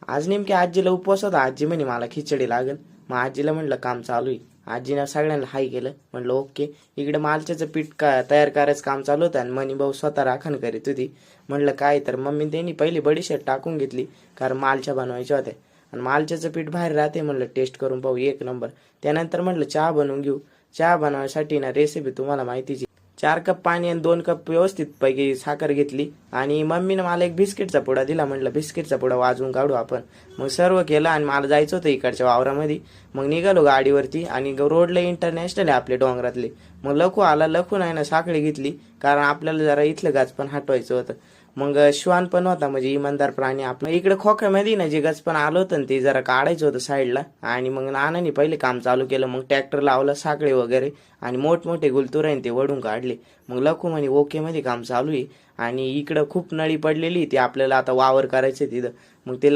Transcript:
आज नेमकी आजीला उपवास होता. आजी म्हणे मला खिचडी लागेल. मग आजीला म्हटलं काम चालू आहे. आजीनं सगळ्यांना हाय केलं. म्हटलं ओके. इकडे मालच्याचं पीठ तयार करायचं काम चालू होतं आणि मनी भाऊ स्वतः राखण करीत होती. म्हटलं काय तर मम्मी त्यांनी पहिली बडीशेप टाकून घेतली कारण मालच्या बनवायच्या होत्या आणि मालच्याचं पीठ बाहेर राहते. म्हणलं टेस्ट करून पाहू एक नंबर. त्यानंतर म्हटलं चहा बनवून घेऊ. चहा बनवण्यासाठी ना रेसिपी तुम्हाला माहितीची. 4 कप पाणी आणि 2 कप व्यवस्थित पैकी साखर घेतली आणि मम्मीनं मला एक बिस्किटचा पुडा दिला. म्हटलं बिस्किटचा पुडा वाजवून काढू आपण. मग सर्व केलं आणि मला जायचं होतं इकडच्या वावरामध्ये. मग निघालो गाडीवरती आणि रोडला इंटरनॅशनल आहे आपले डोंगरातले. मग लखू आला. लखून आहे ना साखळी घेतली कारण आपल्याला जरा इथलं गाच पण हटवायचं होतं. मग श्वान पण होता म्हणजे इमानदार प्राणी आपला. इकडे खोक्यामध्ये ना जे गच पण आलं होतं ते जरा काढायचं होतं साईडला आणि मग नानांनी पहिले काम चालू केलं. मग ट्रॅक्टर लावला साखळी वगैरे आणि मोठमोठे गुलतुरे ते वडून काढले. मग लखू म्हणे ओके मध्ये काम चालू आहे आणि इकडं खूप नळी पडलेली ती आपल्याला आता वावर करायचं तिथं. मग ते